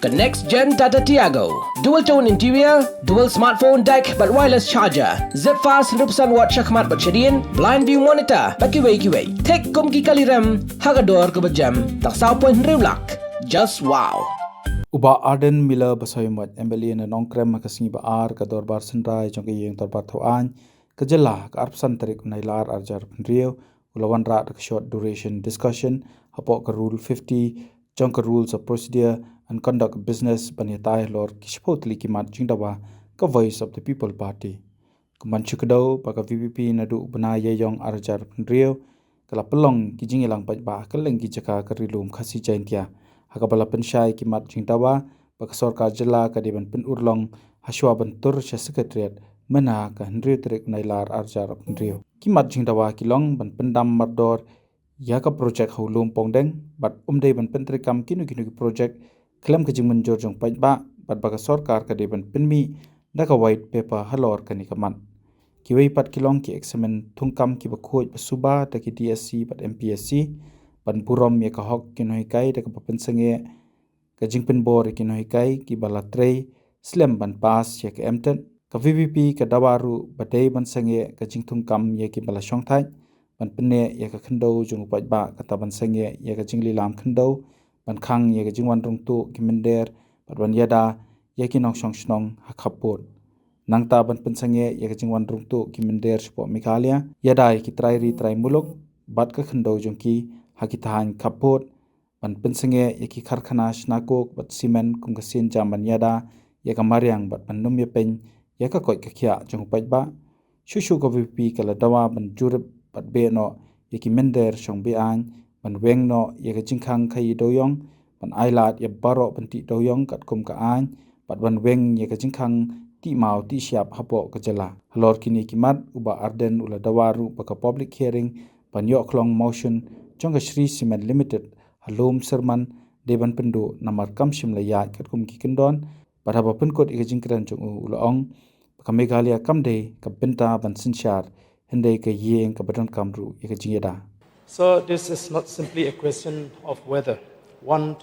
The next gen Tata Tiago. Dual tone interior, dual smartphone deck but wireless charger. Zip fast 100% watt shakmat bercedian, blind view monitor, baki way. Tek kum ki kaliram, hagador ke bejam, tak saupoint rewlak. Just wow. Uba Ardent Miller basoymat embeli na nongkrem makasing ba ar ka dorbar Hynrei jong Ïing dorbar thoan ka jela ka arpsan tarik nailar arjar Hynrei ulawan ra ka short duration discussion hapo ka rule 50 jong ka rules of procedure and conduct business baniatai lor kishpotli kimat jingdawa ka voice of the people party kuman chukdo pa ka VPP na du bana ye yong arjar Hynrei kala pelong ki jingilang ba ka lengi jaka ka rilum khasi jaintia hakabala pensyai kimat jingdawa baka sorkar jela ka deban pen urlong haswa bentur sya sekretariat mana ka Hynrei trek nailar arjar Hynrei kimat jingdawa kilong ban pendam mardor ya ka project hulum pongdeng bat umdei ban pentrikam kinu ki project klem ka jingmen jorjong ba bat baka sorkar ka deban penmi daka white paper halor kani kaman kiwei pat kilong ki examen thungkam ki bakhoj basuba ta ki DSC bat MPSC ban burom ye ka hok kinoi kai da ka papensange ka jingpen bor kinoi kai ki balatrei slem ban pass ye ka emten ka VPP ka dawaru batei ban sange ka jingthung kam ye ki bala shongthai ban penne ye ka khndo jung upat ba ka taban sange ye ka jingli lam khndo ban khang ye ka jingwan rung tu ki mender ban yada ye ki nong shong shnong ha khapot nangta ban pensange ye ka jingwan rung tu ki mender spo Meghalaya yada ki trai muluk bat ka khndo jung ki hakitahan kapot ban pensange yaki karkhana snakok bat simen kum kasin jaman yada yaka mariang bat ban num yepen yaka koi kakhya jong ba shushu ko VP kala dawa ban jurib bat be no yaki mender shong be an ban weng no yaka jingkhang khai doyong ban ailat ye baro ban ti doyong kat kum ka an bat ban weng yaka jingkhang ti mau ti siap hapo ka jela halor kini kimat uba Ardent ula dawaru baka public hearing ban yo klong motion Jongga Shri Cement Limited halum serman deban pendu namar kamshim la ya katkum ki kendon padaba penkot ika jingkran jong ulaong ka Meghalaya kamde ka Bynta ban Synshar Hynrei ka Ïing ka Donkam ika Jingïada. So this is not simply a question of whether one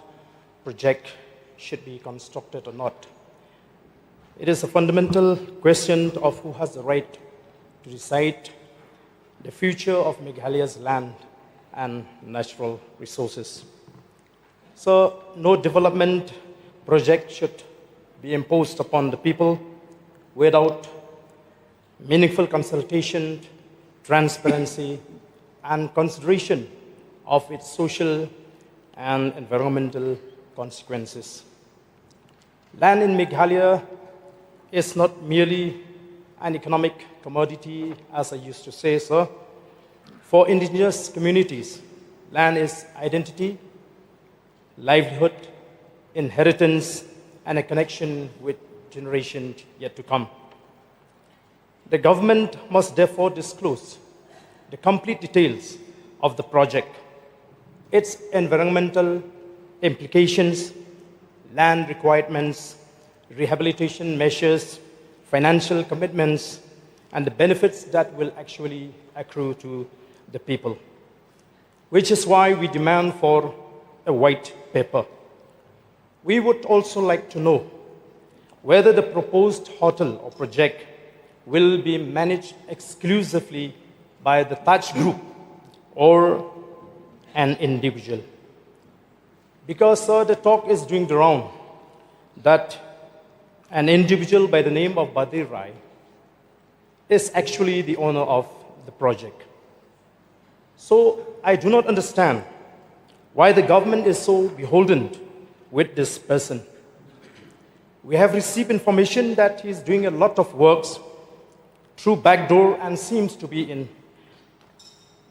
project should be constructed or not. It is a fundamental question of who has the right to decide the future of Meghalaya's land and natural resources. So no development project should be imposed upon the people without meaningful consultation, transparency, and consideration of its social and environmental consequences. Land in Meghalaya is not merely an economic commodity, as I used to say, sir. For indigenous communities, land is identity, livelihood, inheritance, and a connection with generations yet to come. The government must therefore disclose the complete details of the project, its environmental implications, land requirements, rehabilitation measures, financial commitments, and the benefits that will actually accrue to the people, which is why we demand for a white paper. We would also like to know whether the proposed hotel or project will be managed exclusively by the Taj Group or an individual. Because, sir, the talk is doing the round that an individual by the name of Hynrei is actually the owner of the project. So I do not understand why the government is so beholden with this person. We have received information that he is doing a lot of works through backdoor and seems to be in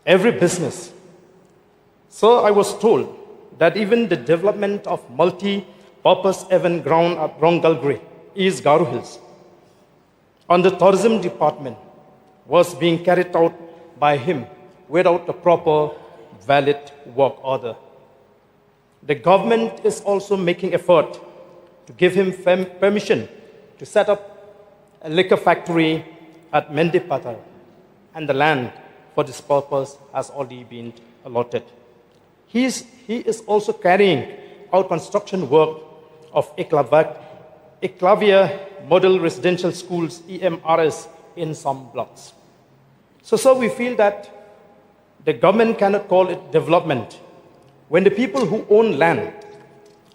every business. So I was told that even the development of multi-purpose event ground at Rongalgre, East Garu Hills, on the tourism department was being carried out by him without a proper valid work order. The government is also making effort to give him permission to set up a liquor factory at Mendipatar, and the land for this purpose has already been allotted. He is also carrying out construction work of Eclavia Model Residential Schools, EMRS, in some blocks. So we feel that the government cannot call it development when the people who own land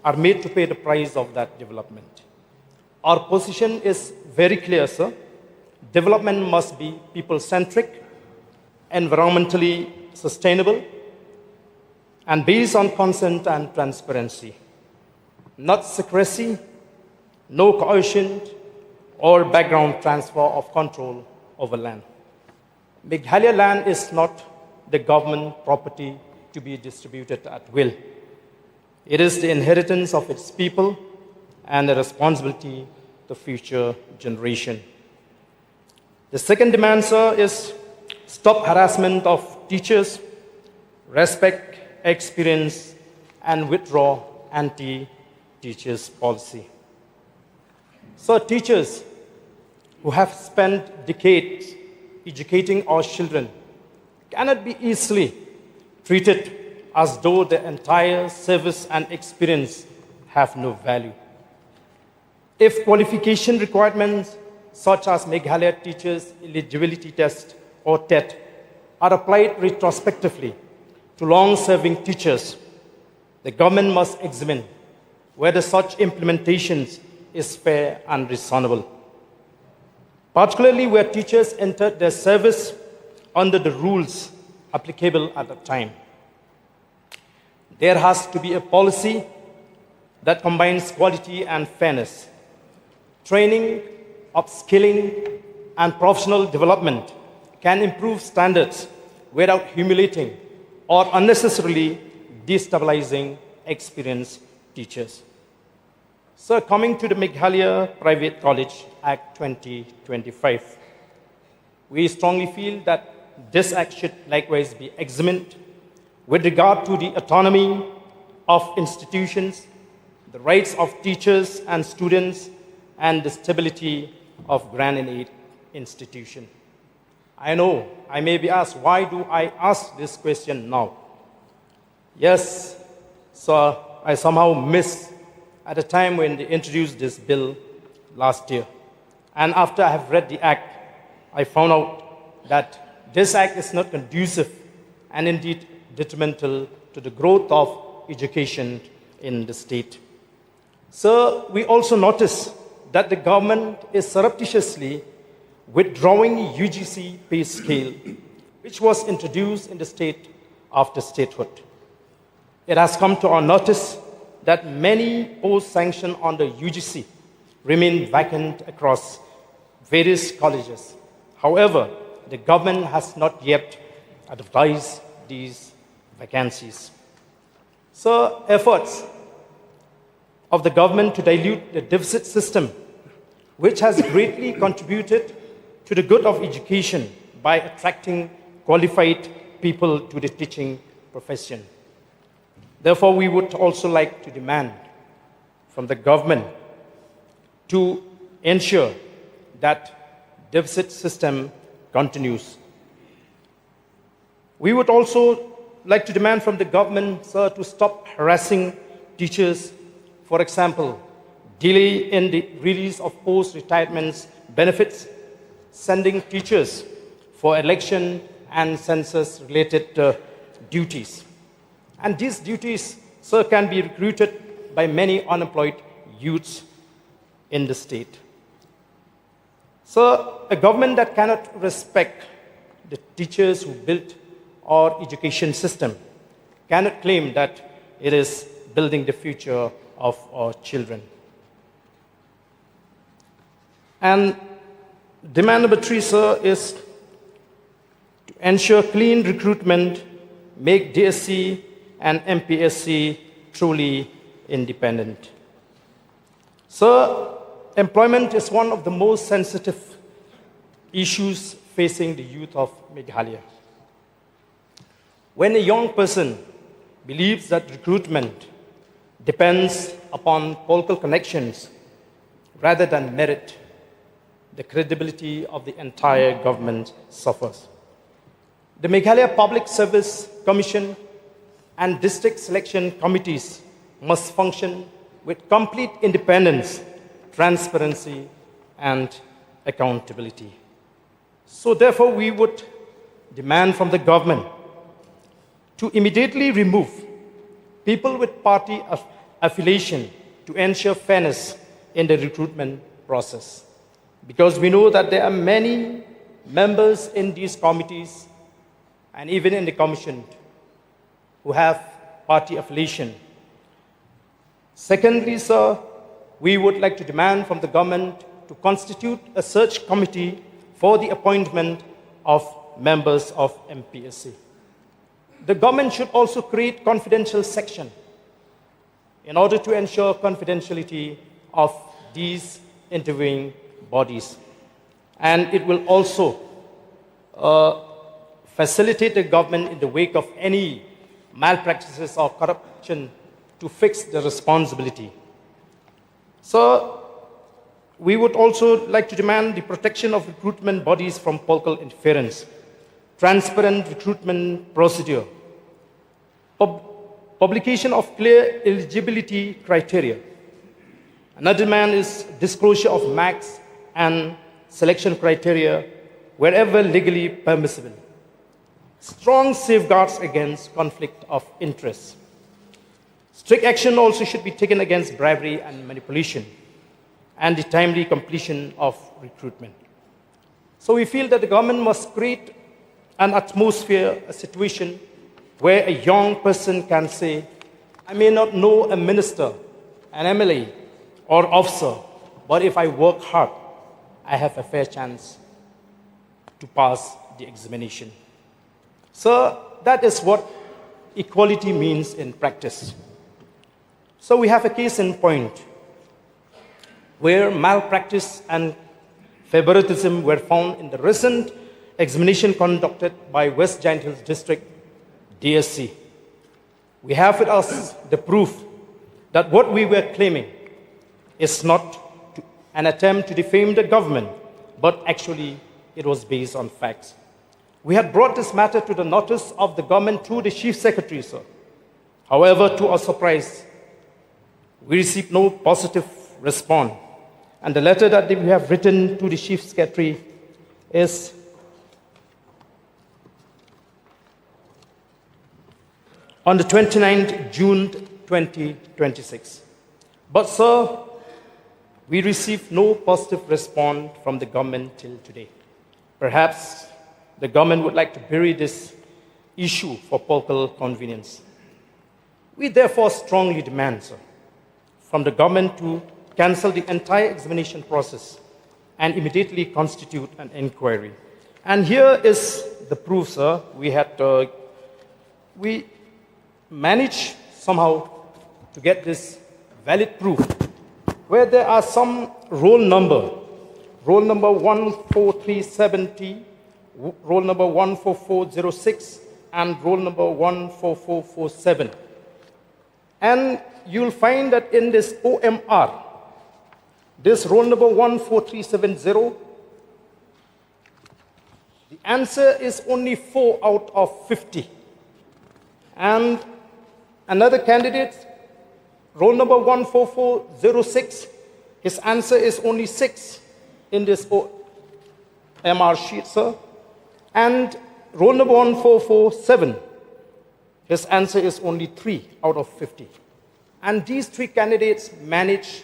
are made to pay the price of that development. Our position is very clear, sir. Development must be people-centric, environmentally sustainable, and based on consent and transparency. Not secrecy, no coercion, or background transfer of control over land. Meghalaya land is not the government property to be distributed at will. It is the inheritance of its people and a responsibility to future generation. The second demand, sir, is stop harassment of teachers, respect experience, and withdraw anti-teachers policy. So teachers who have spent decades educating our children cannot be easily treated as though the entire service and experience have no value. If qualification requirements such as Meghalaya Teachers Eligibility Test or TET are applied retrospectively to long-serving teachers, the government must examine whether such implementations is fair and reasonable, particularly where teachers entered their service under the rules applicable at the time. There has to be a policy that combines quality and fairness. Training, upskilling, and professional development can improve standards without humiliating or unnecessarily destabilizing experienced teachers. So coming to the Meghalaya Private College Act 2025, we strongly feel that this act should likewise be examined with regard to the autonomy of institutions, the rights of teachers and students, and the stability of grant and aid institution. I know I may be asked, why do I ask this question now? Yes, sir, I somehow missed at the time when they introduced this bill last year. And after I have read the act, I found out that this act is not conducive and indeed detrimental to the growth of education in the state. So we also notice that the government is surreptitiously withdrawing UGC pay scale, which was introduced in the state after statehood. It has come to our notice that many posts sanctioned under UGC remain vacant across various colleges. However, the government has not yet advertised these vacancies. So efforts of the government to dilute the deficit system, which has greatly contributed to the good of education by attracting qualified people to the teaching profession. Therefore, we would also like to demand from the government to ensure that deficit system continues. We would also like to demand from the government, sir, to stop harassing teachers. For example, delay in the release of post-retirement benefits, sending teachers for election and census-related duties. And these duties, sir, can be recruited by many unemployed youths in the state. So, a government that cannot respect the teachers who built our education system cannot claim that it is building the future of our children. And demand number 3, sir, is to ensure clean recruitment, make DSC and MPSC truly independent. So, employment is one of the most sensitive issues facing the youth of Meghalaya. When a young person believes that recruitment depends upon political connections rather than merit, the credibility of the entire government suffers. The Meghalaya Public Service Commission and district selection committees must function with complete independence, transparency, and accountability. So therefore, we would demand from the government to immediately remove people with party affiliation to ensure fairness in the recruitment process. Because we know that there are many members in these committees and even in the commission who have party affiliation. Secondly, sir, we would like to demand from the government to constitute a search committee for the appointment of members of MPSC. The government should also create confidential section in order to ensure confidentiality of these interviewing bodies. And it will also facilitate the government in the wake of any malpractices or corruption to fix the responsibility. So, we would also like to demand the protection of recruitment bodies from political interference, transparent recruitment procedure, publication of clear eligibility criteria. Another demand is disclosure of marks and selection criteria wherever legally permissible. Strong safeguards against conflict of interest. Strict action also should be taken against bribery and manipulation, and the timely completion of recruitment. So we feel that the government must create an atmosphere, a situation where a young person can say, I may not know a minister, an MLA, or officer, but if I work hard, I have a fair chance to pass the examination. So that is what equality means in practice. So we have a case in point where malpractice and favoritism were found in the recent examination conducted by West Giant Hills District, DSC. We have with us the proof that what we were claiming is not an attempt to defame the government, but actually it was based on facts. We had brought this matter to the notice of the government through the Chief Secretary, sir. However, to our surprise, we received no positive response. And the letter that we have written to the Chief Secretary is on the 29th June 2026. But, sir, we received no positive response from the government till today. Perhaps the government would like to bury this issue for political convenience. We therefore strongly demand, sir, from the government to cancel the entire examination process and immediately constitute an inquiry. And here is the proof, sir. We managed somehow to get this valid proof, where there are some roll number 14370, roll number 14406, and roll number 14447. And you'll find that in this OMR, this roll number 14370, the answer is only 4 out of 50. And another candidate, roll number 14406, his answer is only 6 in this OMR sheet, sir. And roll number 1447, his answer is only 3 out of 50. And these 3 candidates managed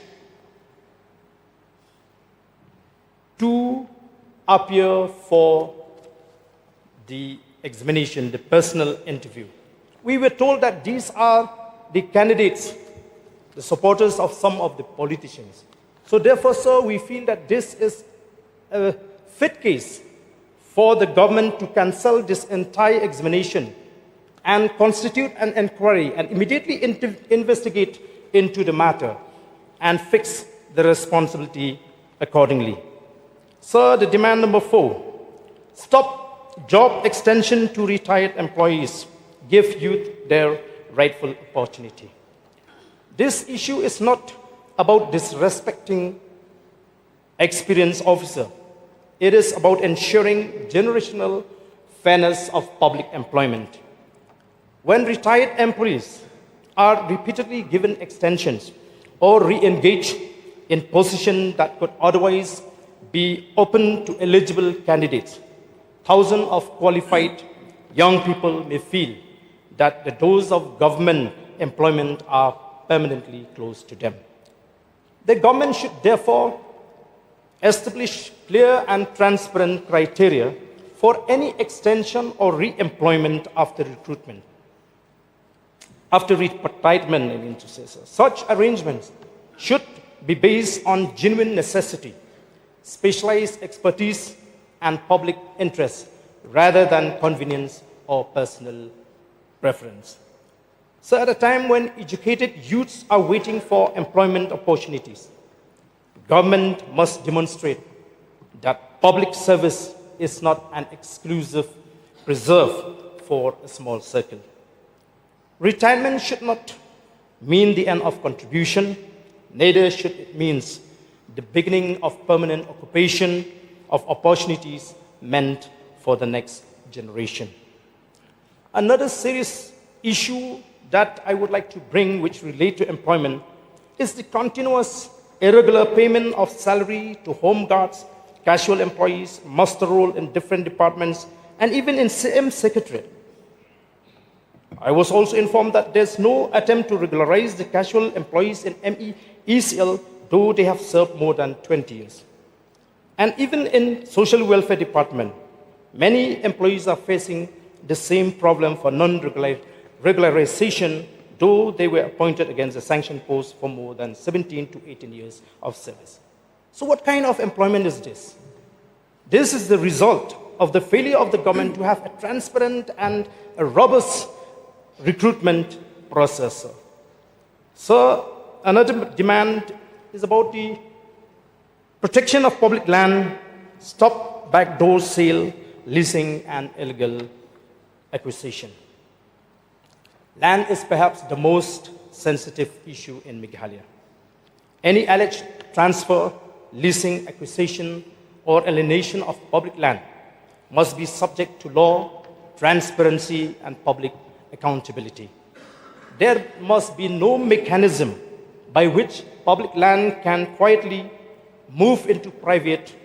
to appear for the examination, the personal interview. We were told that these are the candidates, the supporters of some of the politicians. So therefore, sir, we feel that this is a fit case for the government to cancel this entire examination and constitute an inquiry and immediately investigate into the matter and fix the responsibility accordingly. Sir, the demand number 4, stop job extension to retired employees. Give youth their rightful opportunity. This issue is not about disrespecting experienced officer. It is about ensuring generational fairness of public employment. When retired employees are repeatedly given extensions, or re-engage in positions that could otherwise be open to eligible candidates. Thousands of qualified young people may feel that the doors of government employment are permanently closed to them. The government should therefore establish clear and transparent criteria for any extension or re-employment after recruitment. After retirement, I mean to say so. Such arrangements should be based on genuine necessity, specialized expertise, and public interest, rather than convenience or personal preference. So at a time when educated youths are waiting for employment opportunities, government must demonstrate that public service is not an exclusive preserve for a small circle. Retirement should not mean the end of contribution, neither should it mean the beginning of permanent occupation of opportunities meant for the next generation. Another serious issue that I would like to bring, which relate to employment, is the continuous irregular payment of salary to home guards, casual employees, muster roll in different departments, and even in same secretariat. I was also informed that there's no attempt to regularize the casual employees in MEECL, though they have served more than 20 years. And even in social welfare department, many employees are facing the same problem for non-regularization, though they were appointed against a sanctioned post for more than 17 to 18 years of service. So what kind of employment is this? This is the result of the failure of the government to have a transparent and a robust recruitment process. So another demand is about the protection of public land, stop backdoor sale, leasing, and illegal acquisition. Land is perhaps the most sensitive issue in Meghalaya. Any alleged transfer, leasing, acquisition, or alienation of public land must be subject to law, transparency, and public accountability. There must be no mechanism by which public land can quietly move into private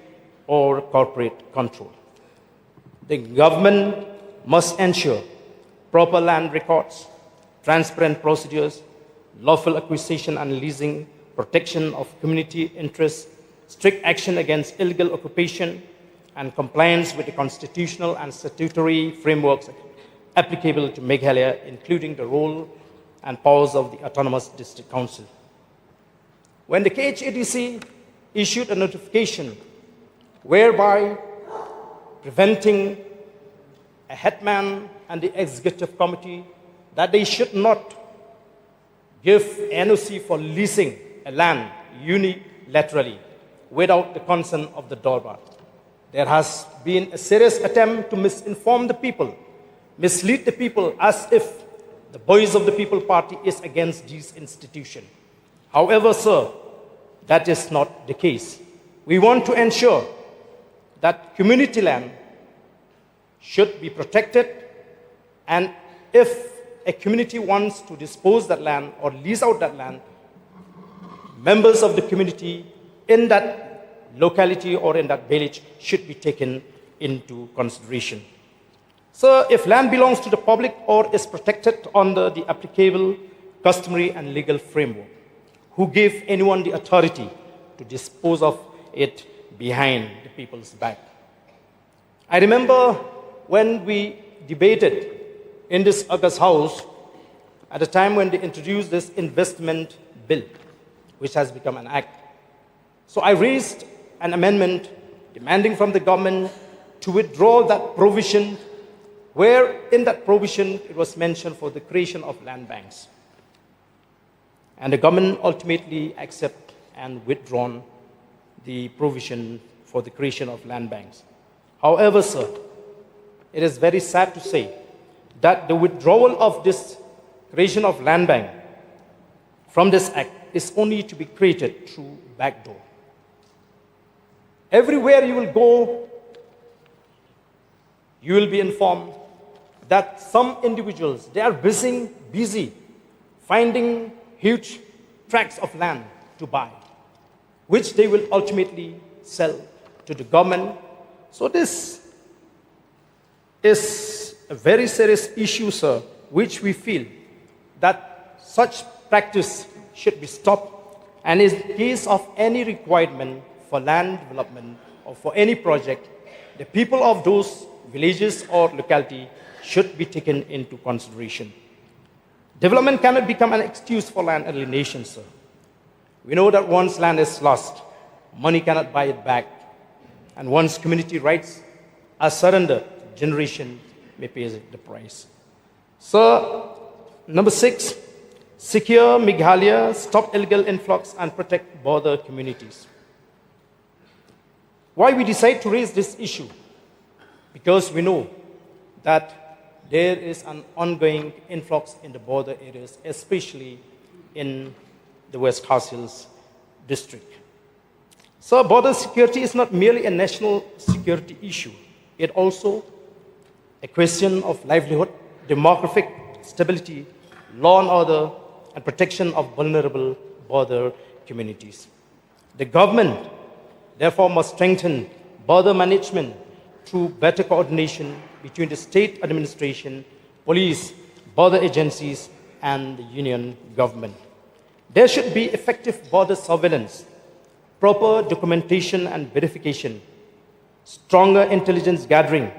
or corporate control. The government must ensure proper land records, transparent procedures, lawful acquisition and leasing, protection of community interests, strict action against illegal occupation, and compliance with the constitutional and statutory frameworks applicable to Meghalaya, including the role and powers of the Autonomous District Council. When the KHADC issued a notification whereby preventing a headman and the executive committee that they should not give NOC for leasing a land unilaterally without the consent of the Dorbar. There has been a serious attempt to misinform the people, mislead the people as if the Boys of the People Party is against this institution. However, sir, that is not the case. We want to ensure that community land should be protected, and if a community wants to dispose that land or lease out that land, members of the community in that locality or in that village should be taken into consideration. So if land belongs to the public or is protected under the applicable customary and legal framework, who gave anyone the authority to dispose of it behind the people's back? I remember when we debated in this August House at the time when they introduced this investment bill, which has become an act. So I raised an amendment demanding from the government to withdraw that provision, where in that provision it was mentioned for the creation of land banks. And the government ultimately accepted and withdrawn the provision for the creation of land banks. However, sir, it is very sad to say that the withdrawal of this creation of land bank from this act is only to be created through backdoor. Everywhere you will go, you will be informed that some individuals, they are busy finding huge tracts of land to buy, which they will ultimately sell to the government. So this is a very serious issue, sir, which we feel that such practice should be stopped, and in case of any requirement for land development or for any project, the people of those villages or locality should be taken into consideration. Development cannot become an excuse for land alienation, sir. We know that once land is lost, money cannot buy it back. And once community rights are surrendered, generation may pay the price. So, number 6, secure Meghalaya, stop illegal influx, and protect border communities. Why we decide to raise this issue? Because we know that there is an ongoing influx in the border areas, especially in the West Khas Hills district. So border security is not merely a national security issue. It also a question of livelihood, demographic stability, law and order, and protection of vulnerable border communities. The government, therefore, must strengthen border management through better coordination between the state administration, police, border agencies, and the union government. There should be effective border surveillance, proper documentation and verification, stronger intelligence gathering,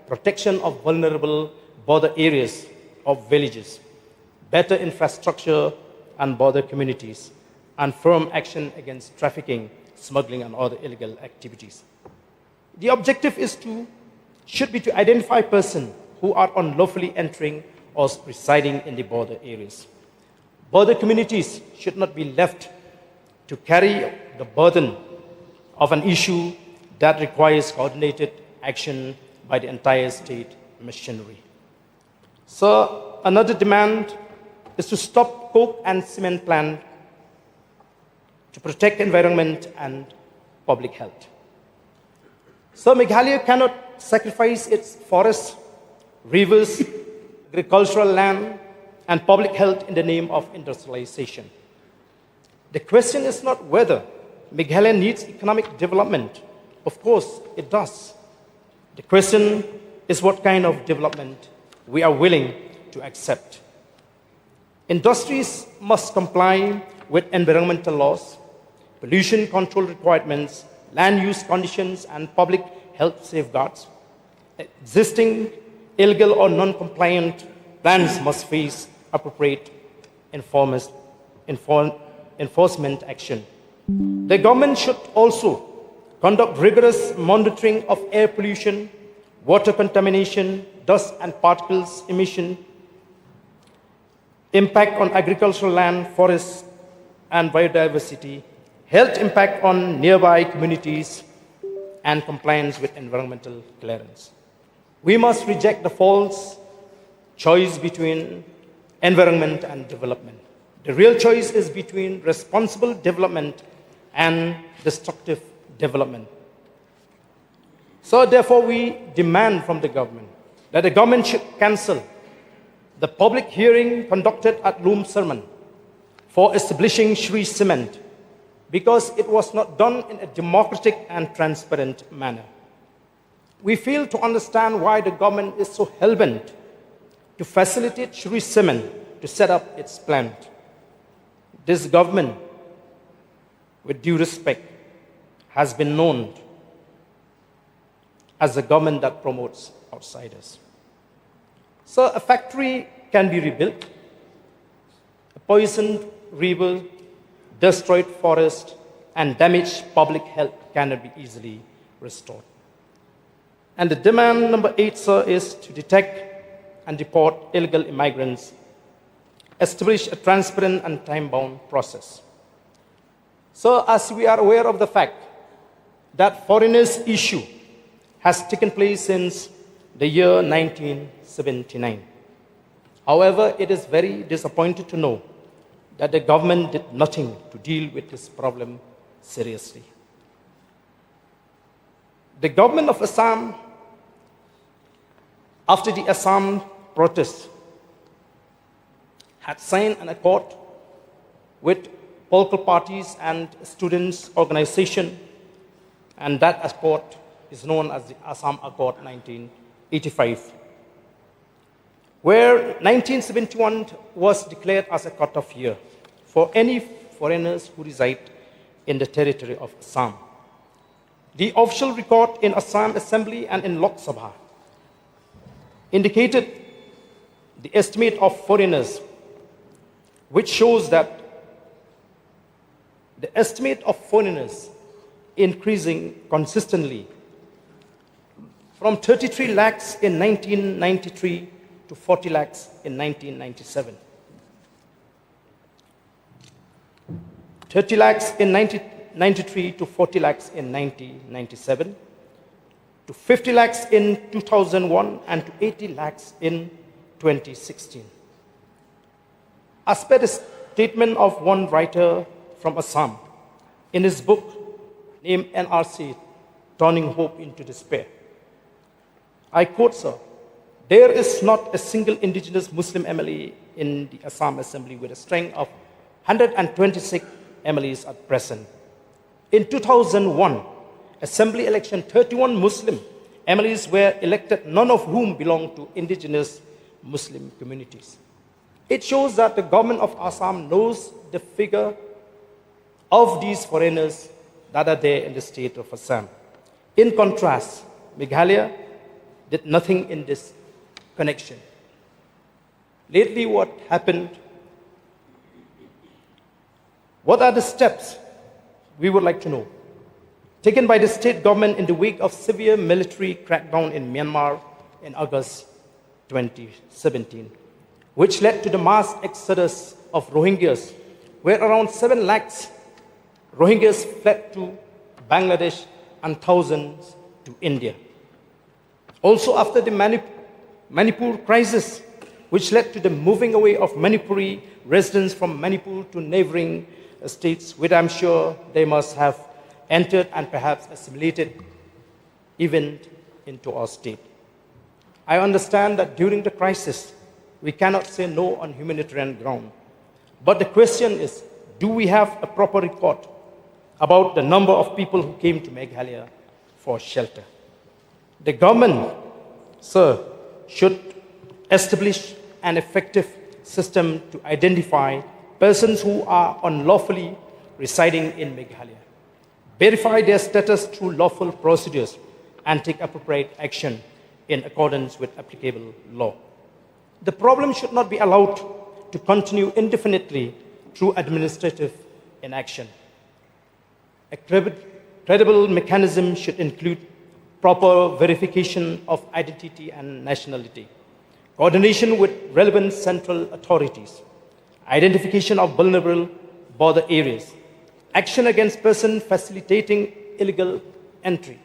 protection of vulnerable border areas of villages, better infrastructure and border communities, and firm action against trafficking, smuggling, and other illegal activities. The objective should be to identify persons who are unlawfully entering or residing in the border areas. Border communities should not be left to carry the burden of an issue that requires coordinated action by the entire state machinery. So another demand is to stop coke and cement plant to protect environment and public health. So Meghalaya cannot sacrifice its forests, rivers, agricultural land, and public health in the name of industrialization. The question is not whether Meghalaya needs economic development. Of course, it does. The question is what kind of development we are willing to accept. Industries must comply with environmental laws, pollution control requirements, land use conditions, and public health safeguards. Existing illegal or non-compliant plans must face appropriate enforcement action. The government should also conduct rigorous monitoring of air pollution, water contamination, dust and particles emission, impact on agricultural land, forests, and biodiversity, health impact on nearby communities, and compliance with environmental clearance. We must reject the false choice between environment and development. The real choice is between responsible development and destructive development. So therefore, we demand from the government that the government should cancel the public hearing conducted at Loom Sermon for establishing Shri Cement, because it was not done in a democratic and transparent manner. We fail to understand why the government is so hell-bent to facilitate Shri Cement to set up its plant. This government, with due respect, has been known as a government that promotes outsiders. So a factory can be rebuilt, a poisoned river, destroyed forest, and damaged public health cannot be easily restored. And the demand number 8, sir, is to detect and deport illegal immigrants, establish a transparent and time-bound process. So as we are aware of the fact that foreigners' issue has taken place since the year 1979. However, it is very disappointing to know that the government did nothing to deal with this problem seriously. The government of Assam, after the Assam protests, had signed an accord with political parties and students' organization, and that accord is known as the Assam Accord 1985, where 1971 was declared as a cut-off year for any foreigners who reside in the territory of Assam. The official record in Assam Assembly and in Lok Sabha indicated the estimate of foreigners, which shows that the estimate of foreigners increasing consistently from 33 lakhs in 1993 to 40 lakhs in 1997. 30 lakhs in 1993 to 40 lakhs in 1997, to 50 lakhs in 2001 and to 80 lakhs in 2016. As per the statement of one writer from Assam in his book named NRC, Turning Hope into Despair, I quote, sir, "There is not a single indigenous Muslim MLA in the Assam Assembly with a strength of 126 MLAs at present. In 2001, Assembly election, 31 Muslim MLAs were elected, none of whom belong to indigenous Muslim communities." It shows that the government of Assam knows the figure of these foreigners that are there in the state of Assam. In contrast, Meghalaya did nothing in this connection. Lately, what happened? What are the steps we would like to know taken by the state government in the wake of severe military crackdown in Myanmar in August 2017, which led to the mass exodus of Rohingyas, where around 7 lakhs Rohingyas fled to Bangladesh and thousands to India. Also, after the Manipur crisis, which led to the moving away of Manipuri residents from Manipur to neighboring states, which I'm sure they must have entered and perhaps assimilated even into our state. I understand that during the crisis, we cannot say no on humanitarian ground. But the question is, do we have a proper record about the number of people who came to Meghalaya for shelter? The government, sir, should establish an effective system to identify persons who are unlawfully residing in Meghalaya, verify their status through lawful procedures, and take appropriate action in accordance with applicable law. The problem should not be allowed to continue indefinitely through administrative inaction. A credible mechanism should include proper verification of identity and nationality, coordination with relevant central authorities, identification of vulnerable border areas, action against persons facilitating illegal entry.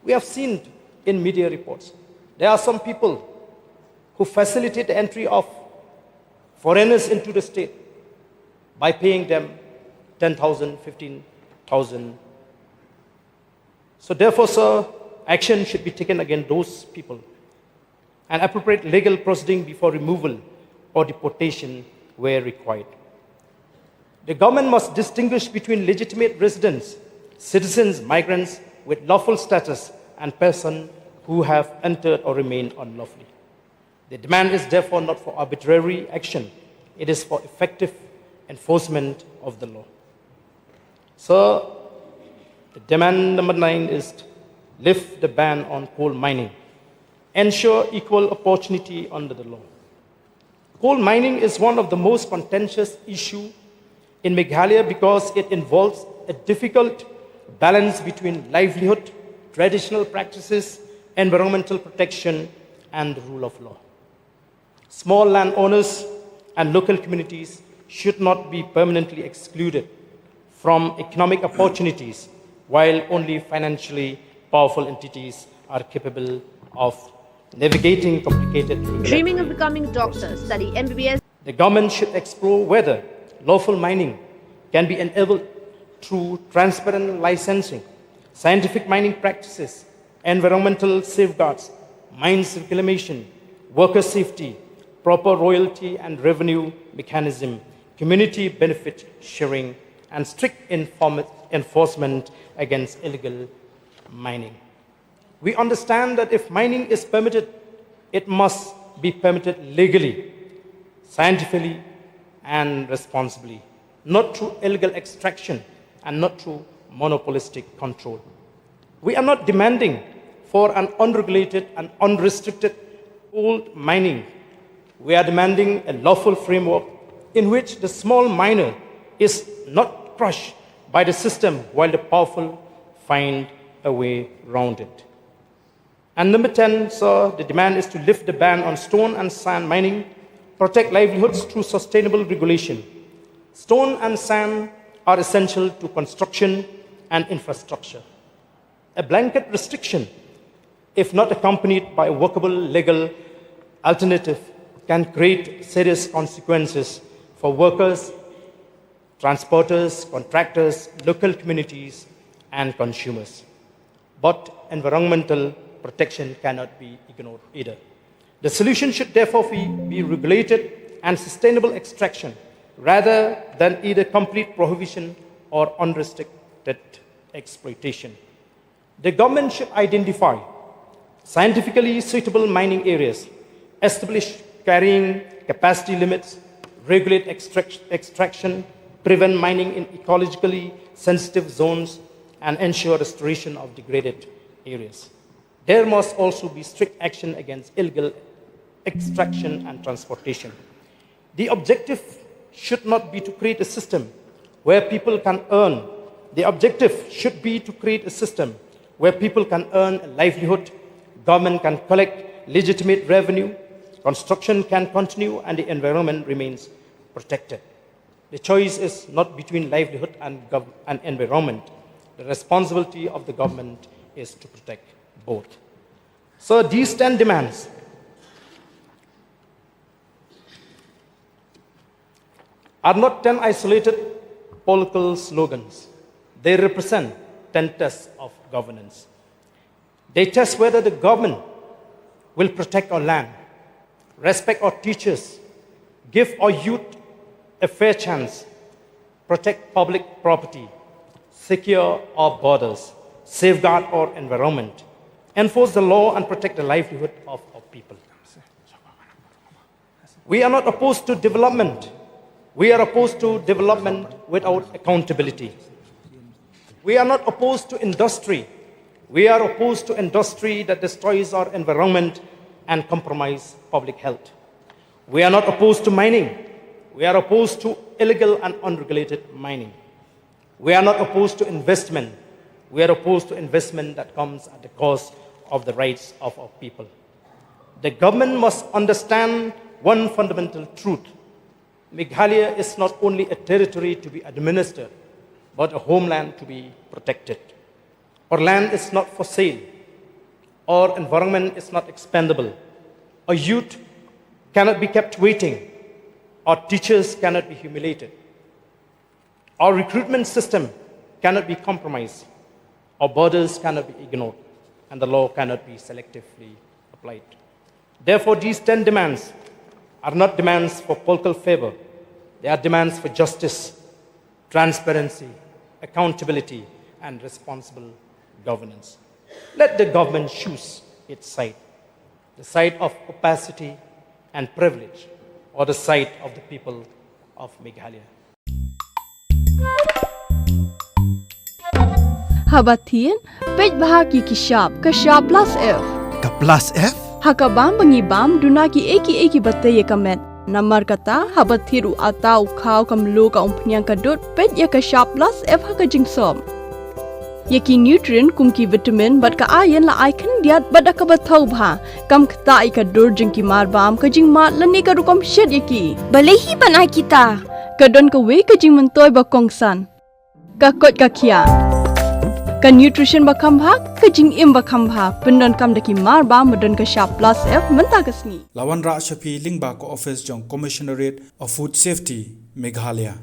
We have seen in media reports, there are some people who facilitate the entry of foreigners into the state by paying them 10,000, 15,000. So therefore, sir, action should be taken against those people and appropriate legal proceeding before removal or deportation where required. The government must distinguish between legitimate residents, citizens, migrants with lawful status, and persons who have entered or remained unlawfully. The demand is therefore not for arbitrary action, it is for effective enforcement of the law. So, the demand number 9 is to lift the ban on coal mining, ensure equal opportunity under the law. Coal mining is one of the most contentious issues in Meghalaya because it involves a difficult balance between livelihood, traditional practices, environmental protection, and the rule of law. Small landowners and local communities should not be permanently excluded from economic opportunities, while only financially powerful entities are capable of navigating complicated regulatory. Dreaming of becoming a doctor, study MBBS. The government should explore whether lawful mining can be enabled through transparent licensing, scientific mining practices, environmental safeguards, mines reclamation, worker safety, proper royalty and revenue mechanism, community benefit sharing, and strict enforcement against illegal mining. We understand that if mining is permitted, it must be permitted legally, scientifically, and responsibly, not through illegal extraction and not through monopolistic control. We are not demanding for an unregulated and unrestricted gold mining. We are demanding a lawful framework in which the small miner is not crushed by the system while the powerful find a way round it. And number 10, sir, the demand is to lift the ban on stone and sand mining, protect livelihoods through sustainable regulation. Stone and sand are essential to construction and infrastructure. A blanket restriction, if not accompanied by a workable legal alternative, can create serious consequences for workers, transporters, contractors, local communities, and consumers. But environmental protection cannot be ignored either. The solution should therefore be regulated and sustainable extraction rather than either complete prohibition or unrestricted exploitation. The government should identify scientifically suitable mining areas, establish carrying capacity limits, regulate extraction, prevent mining in ecologically sensitive zones, and ensure restoration of degraded areas. There must also be strict action against illegal extraction and transportation. The objective should not be to create a system where people can earn. The objective should be to create a system where people can earn a livelihood, government can collect legitimate revenue, construction can continue, and the environment remains protected. The choice is not between livelihood and environment. The responsibility of the government is to protect both. So these 10 demands are not 10 isolated political slogans. They represent 10 tests of governance. They test whether the government will protect our land, respect our teachers, give our youth a fair chance, protect public property, secure our borders, safeguard our environment, enforce the law, and protect the livelihood of our people. We are not opposed to development. We are opposed to development without accountability. We are not opposed to industry. We are opposed to industry that destroys our environment and compromises public health. We are not opposed to mining. We are opposed to illegal and unregulated mining. We are not opposed to investment. We are opposed to investment that comes at the cost of the rights of our people. The government must understand one fundamental truth. Meghalaya is not only a territory to be administered, but a homeland to be protected. Our land is not for sale. Our environment is not expendable. Our youth cannot be kept waiting. Our teachers cannot be humiliated. Our recruitment system cannot be compromised. Our borders cannot be ignored. And the law cannot be selectively applied. Therefore, these 10 demands are not demands for political favor. They are demands for justice, transparency, accountability, and responsible governance. Let the government choose its side, the side of opacity and privilege, or the side of the people of Meghalaya. Habatin, pej bahagi kishab plus F. Ka plus F? Hakabam bangibam dunaki eki bataya kamet. Namar kata habathiru atau kau kamlu ka umpnyang kadut pej ya kishab plus F haka jingsom. Yaki nutrient kumki vitamin bat ka ayan la icon diat bada ka bathau bha kam kta ika dur jingki marbam ka jing mat lani ka rukom shed yaki balehi banai kita kadon ka we ka jing mentoy ba kongsan ka kot ka kia ka nutrition ba khambha ka jing im ba khambha pendon kam daki marbam medon ka sharp plus F menta kasni Lawan Ra Shafi Lingba ko office jong Commissionerate of Food Safety Meghalaya